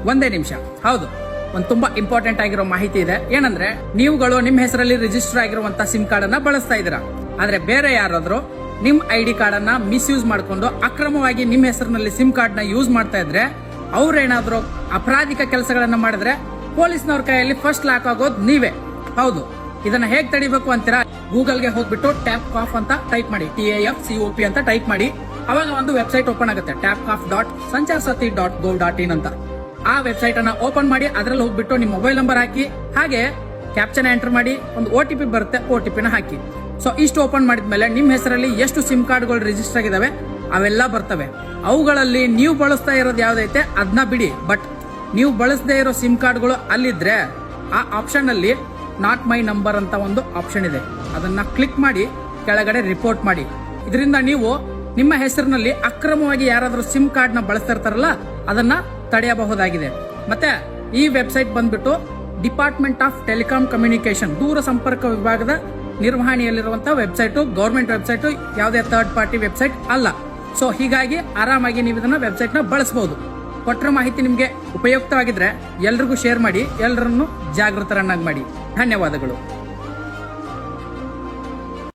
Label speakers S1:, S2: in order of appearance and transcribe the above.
S1: ಒಂದೇ ನಿಮಿಷ. ಹೌದು, ಒಂದು ತುಂಬಾ ಇಂಪಾರ್ಟೆಂಟ್ ಆಗಿರೋ ಮಾಹಿತಿ ಇದೆ. ಏನಂದ್ರೆ, ನೀವುಗಳು ನಿಮ್ಮ ಹೆಸರಲ್ಲಿ ರಿಜಿಸ್ಟರ್ ಆಗಿರುವಂತ ಸಿಮ್ ಕಾರ್ಡ್ ಅನ್ನ ಬಳಸ್ತಾ ಇದ್ದೀರಾ. ಆದ್ರೆ ಬೇರೆ ಯಾರಾದ್ರೂ ನಿಮ್ ID ಕಾರ್ಡ್ ಅನ್ನ ಮಿಸ್ಯೂಸ್ ಮಾಡ್ಕೊಂಡು ಅಕ್ರಮವಾಗಿ ನಿಮ್ಮ ಹೆಸರಿನಲ್ಲಿ ಸಿಮ್ ಕಾರ್ಡ್ ನ ಯೂಸ್ ಮಾಡ್ತಾ ಇದ್ರೆ, ಅವ್ರೇನಾದ್ರೂ ಅಪರಾಧಿಕ ಕೆಲಸಗಳನ್ನ ಮಾಡಿದ್ರೆ ಪೊಲೀಸ್ನವ್ರ ಕೈಯಲ್ಲಿ ಫಸ್ಟ್ ಲಾಕ್ ಆಗೋದು ನೀವೇ. ಹೌದು, ಇದನ್ನ ಹೇಗ್ ತಡಿಬೇಕು ಅಂತೀರಾ? ಗೂಗಲ್ಗೆ ಹೋಗ್ಬಿಟ್ಟು ಟ್ಯಾಪ್ಕಾಫ್ ಅಂತ ಟೈಪ್ ಮಾಡಿ, TAFCOP ಅಂತ ಟೈಪ್ ಮಾಡಿ. ಅವಾಗ ಒಂದು ವೆಬ್ಸೈಟ್ ಓಪನ್ ಆಗುತ್ತೆ, tapcaf.sancharsathi.gov.in ಅಂತ. ಆ ವೆಬ್ಸೈಟ್ ಅನ್ನ ಓಪನ್ ಮಾಡಿ, ಅದ್ರಲ್ಲಿ ಹೋಗ್ಬಿಟ್ಟು ನಿಮ್ಮ ಮೊಬೈಲ್ ನಂಬರ್ ಹಾಕಿ, ಹಾಗೆ ಕ್ಯಾಪ್ಚನ್ ಎಂಟರ್ ಮಾಡಿ, ಒಂದು OTP ಬರುತ್ತೆ, OTP ನ ಹಾಕಿ. ಸೊ ಇಷ್ಟು ಓಪನ್ ಮಾಡಿದ್ಮೇಲೆ ನಿಮ್ಮ ಹೆಸರಲ್ಲಿ ಎಷ್ಟು ಸಿಮ್ ಕಾರ್ಡ್ಗಳು ರಿಜಿಸ್ಟರ್ ಆಗಿದಾವೆ ಅವೆಲ್ಲ ಬರ್ತವೆ. ಅವುಗಳಲ್ಲಿ ನೀವು ಬಳಸ್ತಾ ಇರೋದು ಯಾವ್ದೈತೆ ಅದನ್ನ ಬಿಡಿ, ಬಟ್ ನೀವು ಬಳಸದೇ ಇರೋ ಸಿಮ್ ಕಾರ್ಡ್ಗಳು ಅಲ್ಲಿದ್ರೆ ಆ ಆಪ್ಷನ್ ಅಲ್ಲಿ ನಾಟ್ ಮೈ ನಂಬರ್ ಅಂತ ಒಂದು ಆಪ್ಷನ್ ಇದೆ. ಅದನ್ನ ಕ್ಲಿಕ್ ಮಾಡಿ ಕೆಳಗಡೆ ರಿಪೋರ್ಟ್ ಮಾಡಿ. ಇದರಿಂದ ನೀವು ನಿಮ್ಮ ಹೆಸರಿನಲ್ಲಿ ಅಕ್ರಮವಾಗಿ ಯಾರಾದ್ರೂ ಸಿಮ್ ಕಾರ್ಡ್ ನ ಬಳಸ್ತಾ ಇರ್ತಾರಲ್ಲ ಅದನ್ನ ತಡೆಯಬಹುದಾಗಿದೆ. ಮತ್ತೆ ಈ ವೆಬ್ಸೈಟ್ ಬಂದ್ಬಿಟ್ಟು ಡಿಪಾರ್ಟ್ಮೆಂಟ್ ಆಫ್ ಟೆಲಿಕಾಂ ಕಮ್ಯುನಿಕೇಶನ್, ದೂರ ಸಂಪರ್ಕ ವಿಭಾಗದ ನಿರ್ವಹಣೆಯಲ್ಲಿರುವಂತಹ ವೆಬ್ಸೈಟ್, ಗವರ್ಮೆಂಟ್ ವೆಬ್ಸೈಟ್, ಯಾವುದೇ ಥರ್ಡ್ ಪಾರ್ಟಿ ವೆಬ್ಸೈಟ್ ಅಲ್ಲ. ಸೊ ಹೀಗಾಗಿ ಆರಾಮಾಗಿ ನೀವು ಇದನ್ನ ವೆಬ್ಸೈಟ್ ನ ಬಳಸಬಹುದು. ಕೊಟ್ಟರೆ ಮಾಹಿತಿ ನಿಮಗೆ ಉಪಯುಕ್ತವಾಗಿದ್ರೆ ಎಲ್ರಿಗೂ ಶೇರ್ ಮಾಡಿ, ಎಲ್ಲರನ್ನು ಜಾಗೃತರನ್ನಾಗಿ ಮಾಡಿ. ಧನ್ಯವಾದಗಳು.